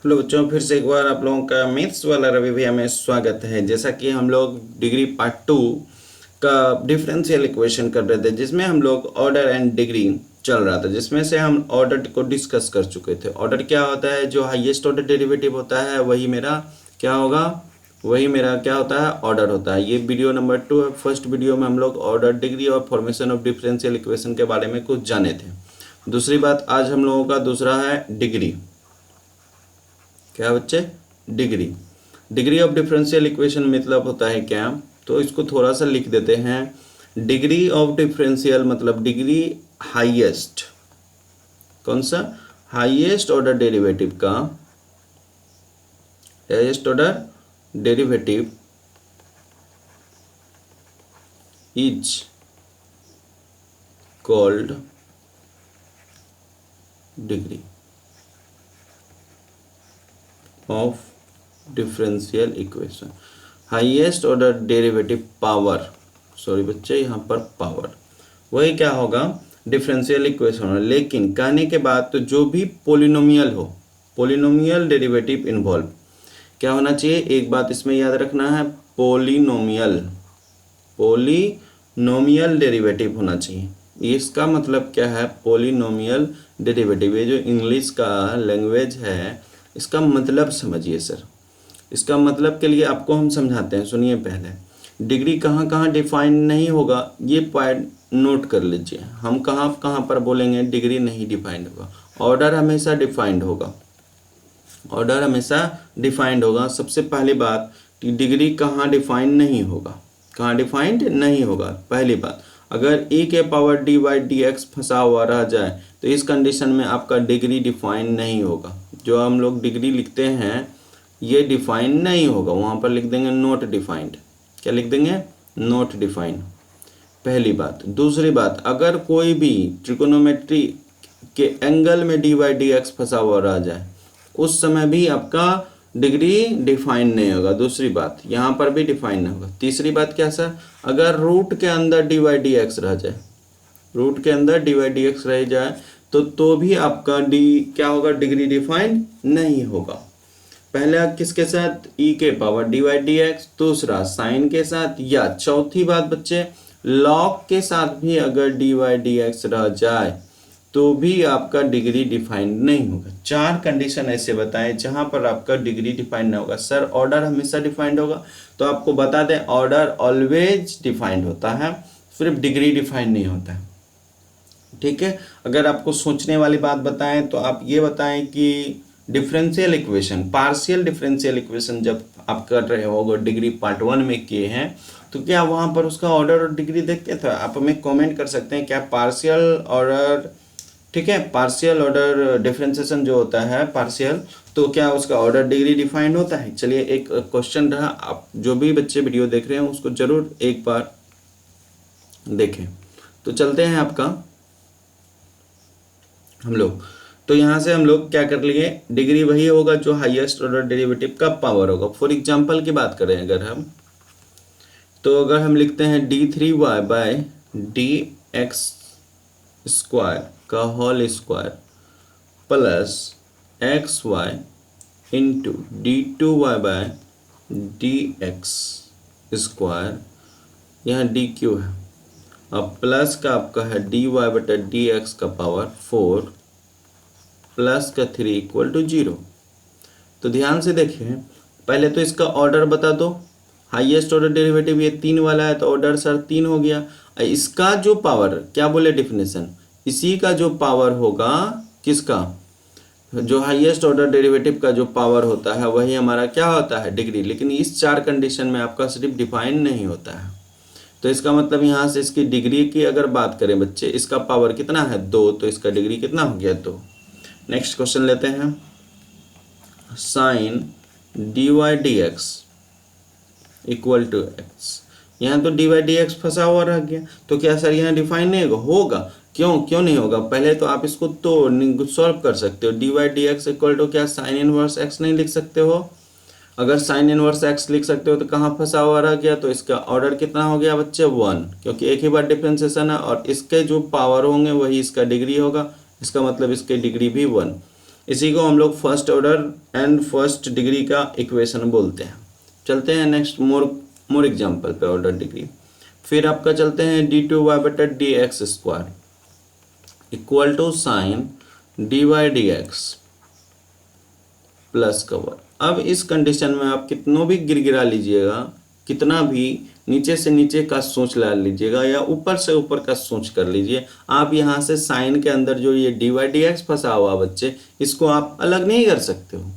Hello बच्चों, फिर से एक बार आप लोगों का मैथ्स वाला रवि भैया में स्वागत है। जैसा कि हम लोग डिग्री पार्ट 2 का डिफरेंशियल इक्वेशन कर रहे थे, जिसमें हम लोग ऑर्डर एंड डिग्री चल रहा था, जिसमें से हम ऑर्डर को डिस्कस कर चुके थे। ऑर्डर क्या होता है? जो हाईएस्ट ऑर्डर डेरिवेटिव होता है वही मेरा क्या होगा, वही मेरा क्या होता है, ऑर्डर होता है। ये वीडियो नंबर 2 है। फर्स्ट वीडियो में हम लोग ऑर्डर, डिग्री और फॉर्मेशन ऑफ डिफरेंशियल इक्वेशन के बारे में कुछ जाने थे। दूसरी बात, आज हम लोगों का दूसरा है डिग्री। क्या बच्चे? Degree. Degree of differential equation मतलब होता है क्या? तो इसको थोड़ा सा लिख देते हैं। डिग्री ऑफ डिफरेंशियल मतलब डिग्री हाईएस्ट, कौन सा? हाईएस्ट ऑर्डर डेरिवेटिव का, highest order derivative is called degree of differential equation. Highest order derivative power, sorry बच्चे यहाँ पर पावर, वही क्या होगा, डिफरेंशियल इक्वेशन होगा। लेकिन कहने के बाद तो जो भी पोलिनोमियल हो, पोलिनोमियल डेरिवेटिव इन्वॉल्व क्या होना चाहिए, एक बात इसमें याद रखना है, पोलिनोमियल, पोलिनोमियल डेरिवेटिव होना चाहिए। इसका मतलब क्या है? पोलिनोमियल डेरिवेटिव, ये जो इंग्लिश का लैंग्वेज है इसका मतलब समझिए सर। इसका मतलब के लिए आपको हम समझाते हैं, सुनिए। पहले डिग्री कहाँ कहाँ डिफाइन नहीं होगा, ये पॉइंट नोट कर लीजिए। हम कहाँ कहाँ पर बोलेंगे डिग्री नहीं डिफाइंड होगा। ऑर्डर हमेशा डिफाइंड होगा, ऑर्डर हमेशा डिफाइंड होगा। सबसे पहली बात कि डिग्री कहाँ डिफाइंड नहीं होगा, कहाँ डिफाइंड नहीं होगा। पहली बात, अगर e के पावर dy dx फंसा हुआ रह जाए तो इस कंडीशन में आपका डिग्री डिफाइन नहीं होगा। जो हम लोग डिग्री लिखते हैं ये डिफाइन नहीं होगा, वहाँ पर लिख देंगे नॉट डिफाइंड। क्या लिख देंगे? नॉट डिफाइंड, पहली बात। दूसरी बात, अगर कोई भी ट्रिकोनोमेट्री के एंगल में dy dx फंसा हुआ रह जाए उस समय भी आपका डिग्री डिफाइन नहीं होगा। दूसरी बात, यहाँ पर भी डिफाइन नहीं होगा। तीसरी बात क्या सर, अगर रूट के अंदर dy dx रह जाए, रूट के अंदर dy dx रह जाए तो भी आपका डी क्या होगा, डिग्री डिफाइन नहीं होगा। पहला किसके साथ? e के पावर dy dx, दूसरा साइन के साथ, या चौथी बात बच्चे लॉग के साथ भी अगर dy dx रह जाए तो भी आपका डिग्री डिफाइंड नहीं होगा। चार कंडीशन ऐसे बताएं जहां पर आपका डिग्री डिफाइंड नहीं होगा। सर ऑर्डर हमेशा डिफाइंड होगा, तो आपको बता दें ऑर्डर ऑलवेज डिफाइंड होता है, सिर्फ डिग्री डिफाइंड नहीं होता है। ठीक है। अगर आपको सोचने वाली बात बताएं तो आप ये बताएं कि differential equation, partial differential equation जब आप कर रहे हो, डिग्री पार्ट 1 में किए हैं, तो क्या वहां पर उसका ऑर्डर और डिग्री देखते थे? आप हमें कमेंट कर सकते हैं क्या पार्शियल ऑर्डर, ठीक है, पार्शियल ऑर्डर डिफरेंशिएशन जो होता है पार्शियल, तो क्या उसका ऑर्डर डिग्री डिफाइंड होता है? चलिए एक क्वेश्चन रहा, आप जो भी बच्चे वीडियो देख रहे हैं उसको जरूर एक बार देखें। तो चलते हैं आपका हम लोग, तो यहाँ से हम लोग क्या कर लिए, डिग्री वही होगा जो हाईएस्ट ऑर्डर डेरिवेटिव का पावर होगा। फॉर एग्जांपल की बात करें अगर हम, तो अगर हम लिखते हैं d3y by D x square का whole square plus X Y into d2y by D x square, यहाँ डी क्यू है, अब प्लस का आपका है dy बटा डी एक्स का पावर 4 प्लस का 3 इक्वल टू 0। तो ध्यान से देखें, पहले तो इसका ऑर्डर बता दो। हाईएस्ट ऑर्डर डेरिवेटिव ये 3 वाला है तो ऑर्डर सर 3 हो गया। इसका जो पावर, क्या बोले डेफिनेशन, इसी का जो पावर होगा, किसका, जो हाईएस्ट ऑर्डर डेरिवेटिव का जो पावर होता है वही हमारा क्या होता है, डिग्री। लेकिन इस चार कंडीशन में आपका सिर्फ डिफाइन नहीं होता है। तो इसका मतलब यहाँ से इसकी डिग्री की अगर बात करें बच्चे, इसका पावर कितना है 2, तो इसका डिग्री कितना हो गया 2। नेक्स्ट क्वेश्चन लेते हैं, sine dy dx equal to x. यहाँ तो dy dx फंसा हुआ रह गया, तो क्या सर यहाँ डिफाइन नहीं होगा? क्यों नहीं होगा? पहले तो आप इसको तो सॉल्व कर सकते हो। dy dx इक्वल टू क्या, साइन इनवर्स x नहीं लिख सकते हो? अगर साइन इनवर्स x लिख सकते हो तो कहाँ फंसा हुआ रह गया? तो इसका ऑर्डर कितना हो गया बच्चे 1, क्योंकि एक ही बार डिफरेंशिएशन है और इसके जो पावर होंगे वही इसका डिग्री होगा, इसका मतलब इसकी डिग्री भी 1। इसी को हम लोग first order and first degree का इक्वेशन बोलते हैं। चलते हैं नेक्स्ट मोर एग्जाम्पल पे ऑर्डर डिग्री। फिर आपका चलते हैं d2y/dx² equal to sine dy/dx plus cover. अब इस कंडीशन में आप कितनों भी गिरगिरा लीजिएगा, कितना भी नीचे से नीचे का सोच ला लीजिएगा या ऊपर से ऊपर का सोच कर लीजिए, आप यहाँ से साइन के अंदर जो ये dy/dx फंसा हुआ बच्चे, इसको आप अलग नहीं कर सकते हो।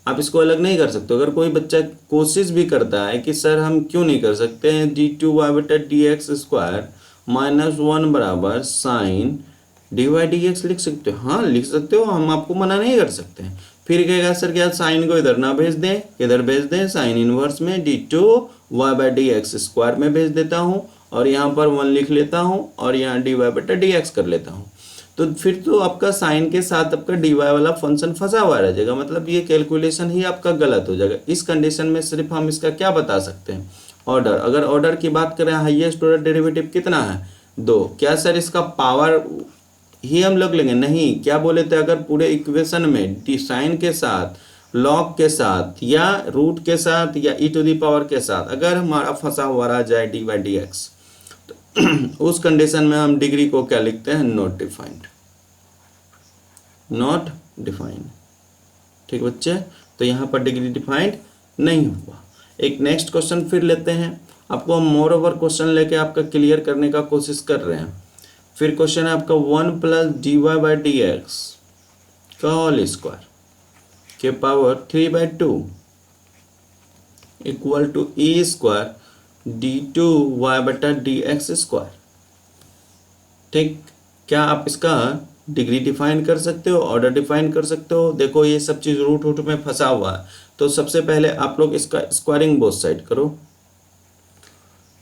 आप इसको अलग नहीं कर सकते हो। अगर कोई बच्चा कोशिश भी करता है कि सर हम क्यों नहीं कर सकते हैं d2y/dx² -1 बराबर साइन dy/dx लिख सकते हो। हाँ लिख सकते हो, हम आपको मना नहीं कर सकते हैं। फिर कहेगा सर क्या साइन को इधर ना भेज दें, किधर भेज दें, साइन इनवर्स में d2y/dx² में भेज देता हूँ और यहाँ पर 1 लिख लेता हूँ और यहाँ dy/dx कर लेता हूँ। तो फिर तो आपका साइन के साथ आपका dy वाला फंक्शन फंसा हुआ रह जाएगा, मतलब ये कैलकुलेशन ही आपका गलत हो जाएगा। इस कंडीशन में सिर्फ हम इसका क्या बता सकते हैं, ऑर्डर। अगर ऑर्डर की बात करें, हाईएस्ट ऑर्डर डेरिवेटिव कितना है, 2। क्या सर इसका पावर ही हम लोग लेंगे, नहीं। क्या बोले थे, अगर पूरे इक्वेशन में डी साइन के साथ, लॉग के साथ या रूट के साथ या e⁻ के साथ अगर हमारा फंसा हुआ रह जाए dy/dx, तो उस कंडीशन में हम डिग्री को क्या लिखते हैं, नॉट डिफाइंड। नॉट डिफाइंड, ठीक बच्चे। तो यहाँ पर डिग्री डिफाइंड नहीं हुआ। एक नेक्स्ट क्वेश्चन फिर लेते हैं। आपको हम मोर ओवर क्वेश्चन लेके आपका क्लियर करने का कोशिश कर रहे हैं। फिर क्वेश्चन है आपका 1 + dy/dx का होल स्क्वायर के power 3/2 equal to e² d2y/dx²। ठीक, क्या आप इसका डिग्री डिफाइन कर सकते हो, ऑर्डर डिफाइन कर सकते हो। देखो ये सब चीज़ रूट में फंसा हुआ है, तो सबसे पहले आप लोग इसका स्क्वायरिंग बोथ साइड करो।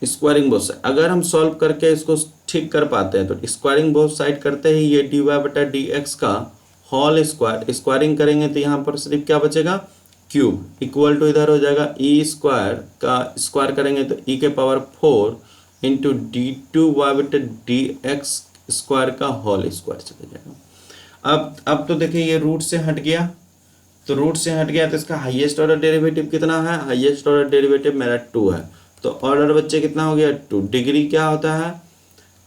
स्क्वायरिंग बोथ साइड अगर हम सॉल्व करके इसको ठीक कर पाते हैं तो स्क्वायरिंग बोथ साइड करते ही ये dy/dx का होल स्क्वायर स्क्वायरिंग करेंगे तो यहाँ पर सिर्फ क्या बचेगा, क्यूब इक्वल टू इधर हो जाएगा e² का स्क्वायर करेंगे तो e⁻4 × d2y/dx² का होल स्क्वायर चला जाएगा। अब तो देखिए ये रूट से हट गया, तो रूट से हट गया तो इसका हाईएस्ट ऑर्डर डेरिवेटिव कितना है, हाईएस्ट ऑर्डर डेरिवेटिव मेरा 2 है। तो ऑर्डर बच्चे कितना हो गया, 2। डिग्री क्या होता है,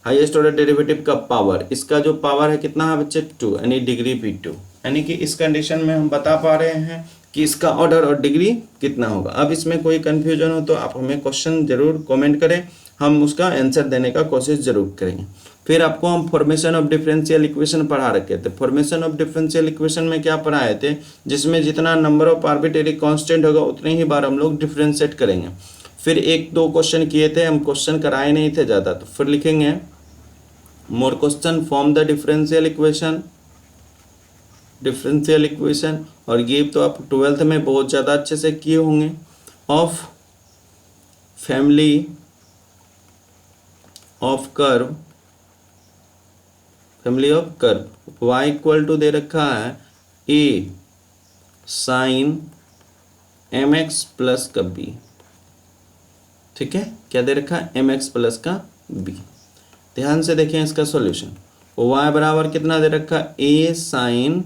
हाईएस्ट ऑर्डर डेरिवेटिव का पावर, इसका जो पावर है कितना है बच्चे, 2, यानी डिग्री भी 2। यानी कि इस कंडीशन में हम बता पा रहे हैं कि इसका ऑर्डर और डिग्री कितना होगा। अब इसमें कोई कंफ्यूजन हो तो आप हमें क्वेश्चन जरूर कमेंट करें, हम उसका आंसर देने का कोशिश जरूर करेंगे। फिर आपको हम फॉर्मेशन ऑफ डिफरेंशियल इक्वेशन पढ़ा रखे थे। फॉर्मेशन ऑफ डिफरेंशियल इक्वेशन में क्या पढ़ाए थे, जिसमें जितना नंबर ऑफ आर्बिट्रेरी कांस्टेंट होगा उतने ही बार हम लोग डिफरेंशिएट करेंगे। फिर 1-2 क्वेश्चन किए थे, हम क्वेश्चन कराए नहीं थे ज़्यादा, तो फिर लिखेंगे more question form the differential equation. और ये तो आप 12th में बहुत ज़्यादा अच्छे से किए होंगे। Of family of curve y equal to दे रखा है a साइन mx प्लस का b। ठीक है, क्या दे रखा है, mx प्लस का b। ध्यान से देखें इसका सॉल्यूशन। y बराबर कितना दे रखा है, a साइन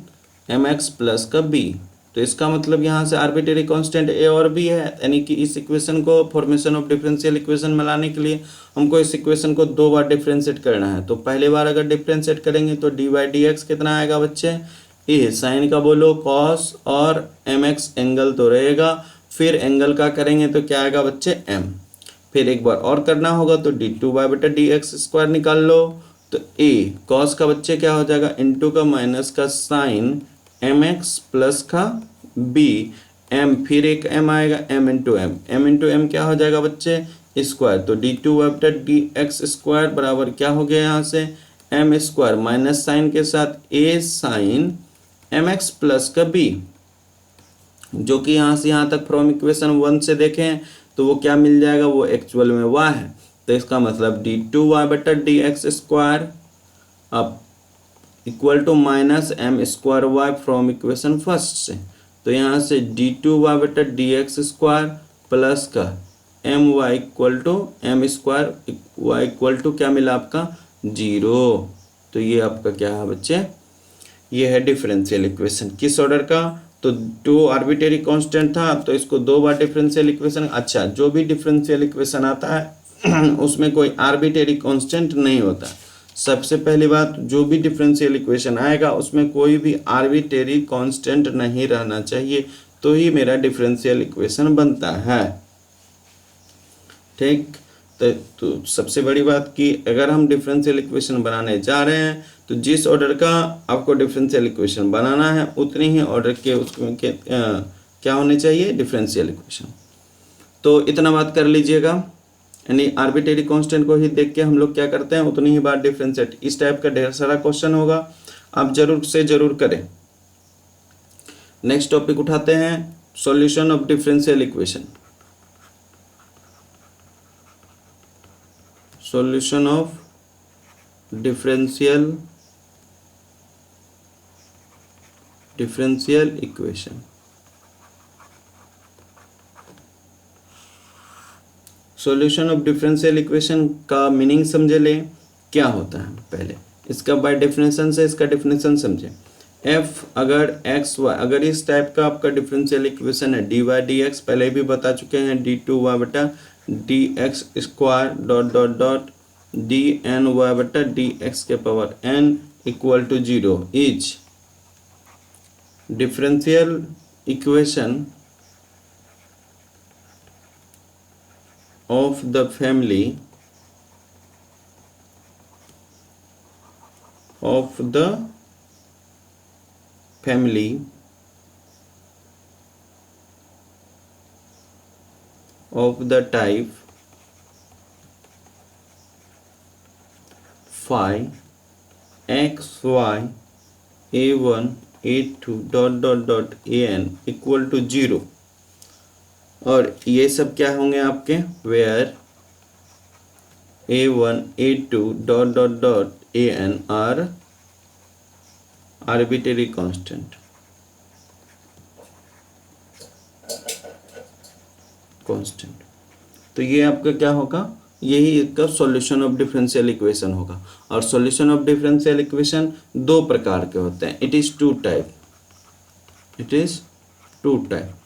mx प्लस का b। तो इसका मतलब यहाँ से आर्बिट्रेरी कांस्टेंट a और b है, यानी कि इस इक्वेशन को फॉर्मेशन ऑफ डिफरेंशियल इक्वेशन में लाने के लिए हमको इस इक्वेशन को 2 बार डिफरेंशिएट करना है। तो पहले बार अगर डिफरेंशिएट करेंगे तो dy/dx कितना आएगा बच्चे, a साइन का बोलो cos और mx एंगल तो रहेगा, फिर एंगल का करेंगे तो क्या आएगा बच्चे, m। फिर एक बार और करना होगा तो d2y/dx² निकाल लो, तो a cos का बच्चे क्या हो जाएगा, इंटू का माइनस का साइन mx प्लस का b, m फिर एक m आएगा, m इंटू m क्या हो जाएगा बच्चे, स्क्वायर। तो d2y/dx² बराबर क्या हो गया यहाँ से, m² माइनस साइन के साथ a साइन mx प्लस का b, जो कि यहाँ से यहाँ तक फ्रॉम इक्वेशन 1 से देखें तो वो क्या मिल जाएगा, वो एक्चुअल में y है। तो इसका मतलब d2y/dx² अब equal to minus m² from equation first से। तो यहाँ से d2y/dx² प्लस का my equal to m² y equal to क्या मिला आपका, 0। तो ये आपका क्या है बच्चे, ये है डिफरेंशियल इक्वेशन। किस ऑर्डर का? तो 2 आर्बिट्रेरी कांस्टेंट था, तो इसको 2 बार डिफरेंशियल इक्वेशन। अच्छा, जो भी डिफरेंशियल इक्वेशन आता है उसमें कोई आर्बिट्रेरी कांस्टेंट नहीं होता। सबसे पहली बात, जो भी डिफरेंशियल इक्वेशन आएगा उसमें कोई भी आर्बिट्रेरी कांस्टेंट नहीं रहना चाहिए, तो ही मेरा डिफरेंशियल इक्वेशन बनता है। ठीक, तो सबसे बड़ी बात कि अगर हम डिफरेंशियल इक्वेशन बनाने जा रहे हैं तो जिस ऑर्डर का आपको डिफरेंशियल इक्वेशन बनाना है उतनी ही ऑर्डर के उसमें क्या होने चाहिए, डिफरेंशियल इक्वेशन। तो इतना बात कर लीजिएगा, यानी आर्बिट्रेरी कांस्टेंट को ही देख के हम लोग क्या करते हैं, उतनी ही बार डिफरेंशिएट। इस टाइप का ढेर सारा क्वेश्चन होगा, आप जरूर से जरूर करें। नेक्स्ट टॉपिक उठाते हैं, solution of differential equation. Solution of differential equation. Solution of differential equation का मीनिंग समझे ले, क्या होता है पहले इसका बाय डेफिनेशन से इसका डेफिनेशन समझे। एफ अगर एक्स वाई, अगर इस टाइप का आपका डिफरेंशियल इक्वेशन है, डी वाई डी एक्स पहले भी बता चुके हैं, डी टू वाई बटा D x square dot dot dot d n y बटा डी एक्स के power n equal to 0 is differential equation of the family of the type phi x y a1 a2 dot dot dot an equal to 0। और ये सब क्या होंगे आपके, where a1 a2 dot dot dot an are arbitrary constant. तो ये आपका क्या होगा, यही इसका सॉल्यूशन ऑफ डिफरेंशियल इक्वेशन होगा। और सॉल्यूशन ऑफ डिफरेंशियल इक्वेशन 2 प्रकार के होते हैं, इट इज टू टाइप।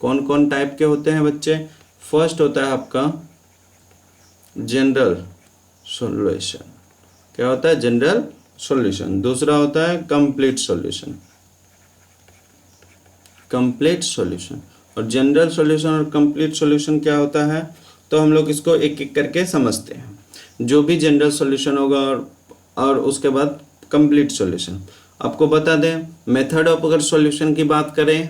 कौन कौन टाइप के होते हैं बच्चे? फर्स्ट होता है आपका जनरल सॉल्यूशन। क्या होता है? General solution. दूसरा होता है कंप्लीट सॉल्यूशन। और जनरल सॉल्यूशन और कंप्लीट सॉल्यूशन क्या होता है, तो हम लोग इसको एक एक करके समझते हैं। जो भी जनरल सॉल्यूशन होगा और उसके बाद कंप्लीट सॉल्यूशन। आपको बता दें, मेथड ऑफ अगर सॉल्यूशन की बात करें,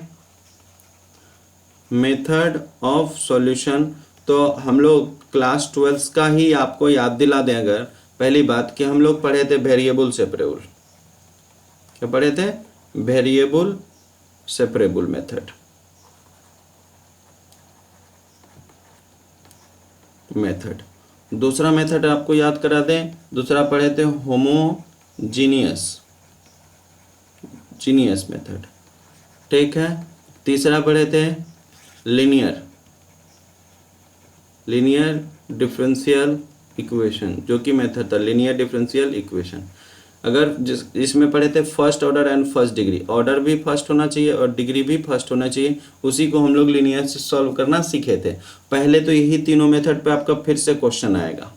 मेथड ऑफ सॉल्यूशन, तो हम लोग क्लास 12 का ही आपको याद दिला दें। अगर पहली बात कि हम लोग पढ़े थे वेरिएबल सेपरेबल। क्या पढ़े थे? Variable separable method. दूसरा मेथड आपको याद करा दें, दूसरा पढ़े थे होमोजीनियस मेथड। ठीक है। तीसरा पढ़े थे लीनियर डिफरेंशियल इक्वेशन, जो कि मेथड था लीनियर डिफरेंशियल इक्वेशन। अगर जिसमें पढ़े थे first order and first degree, order भी फर्स्ट होना चाहिए और डिग्री भी फर्स्ट होना चाहिए, उसी को हम लोग लीनियर से सॉल्व करना सीखे थे। पहले तो यही तीनों मेथड पे आपका फिर से क्वेश्चन आएगा,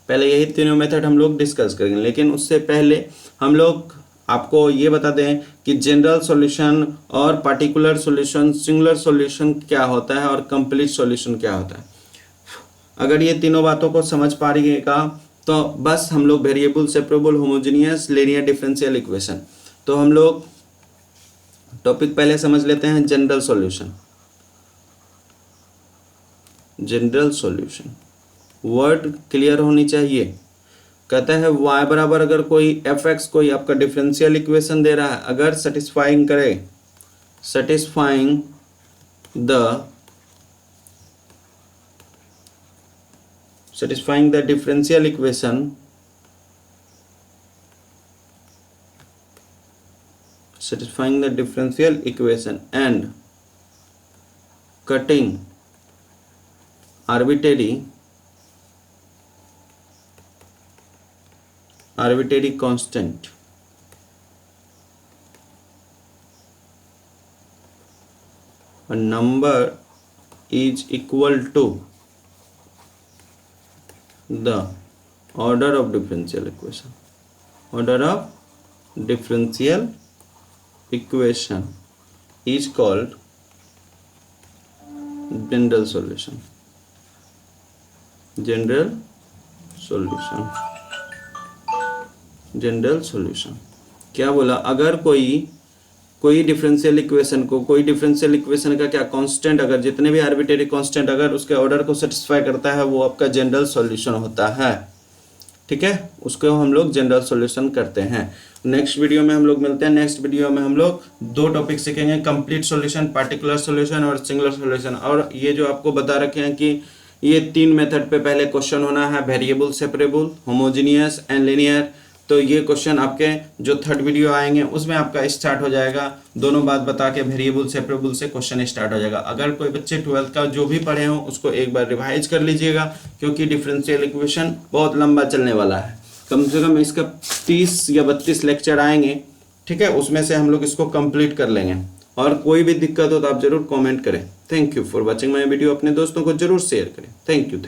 पहले यही तीनों मेथड हम लोग डिस्कस करेंगे। लेकिन उससे पहले हम लोग आपको ये बता दें कि जनरल सॉल्यूशन और पार्टिकुलर सॉल्यूशन, सिंगुलर सॉल्यूशन क्या होता है और कंप्लीट सॉल्यूशन क्या होता है। अगर ये तीनों बातों को समझ पा रहिएगा तो बस हम लोग variable separable homogeneous linear differential equation. तो हम लोग टॉपिक पहले समझ लेते हैं, जनरल सॉल्यूशन। वर्ड क्लियर होनी चाहिए। कहता है y बराबर अगर कोई f(x) कोई आपका डिफरेंशियल इक्वेशन दे रहा है, अगर satisfying the differential equation and cutting arbitrary constant, a number is equal to the order of differential equation. Order of differential equation is called general solution. General solution. General solution क्या बोला, अगर कोई differential equation को, कोई differential equation का क्या constant, अगर जितने भी आर्बिट्रेरी कांस्टेंट अगर उसके ऑर्डर को सेटिस्फाई करता है वो आपका जनरल सॉल्यूशन होता है। ठीक है, उसको हम लोग जनरल सॉल्यूशन करते हैं। नेक्स्ट वीडियो में हम लोग मिलते हैं। नेक्स्ट वीडियो में हम लोग 2 टॉपिक सीखेंगे, कंप्लीट सॉल्यूशन, पार्टिकुलर सॉल्यूशन और सिंगुलर सॉल्यूशन। और ये जो आपको बता रखे हैं कि ये 3 मेथड पे पहले क्वेश्चन होना है, variable, separable, homogeneous and linear. तो ये क्वेश्चन आपके जो 3rd वीडियो आएंगे उसमें आपका स्टार्ट हो जाएगा। दोनों बात बता के वेरिएबल सेपरेबल से क्वेश्चन स्टार्ट हो जाएगा। अगर कोई बच्चे 12th का जो भी पढ़े हों उसको एक बार रिवाइज कर लीजिएगा, क्योंकि डिफरेंशियल इक्वेशन बहुत लंबा चलने वाला है। कम से कम इसका 30 या 32 लेक्चर आएंगे। ठीक है, उसमें से हम लोग इसको कंप्लीट कर लेंगे। और कोई भी दिक्कत हो तो आप जरूर कमेंट करें। Thank you for watching my video. अपने दोस्तों को जरूर शेयर करें। Thank you.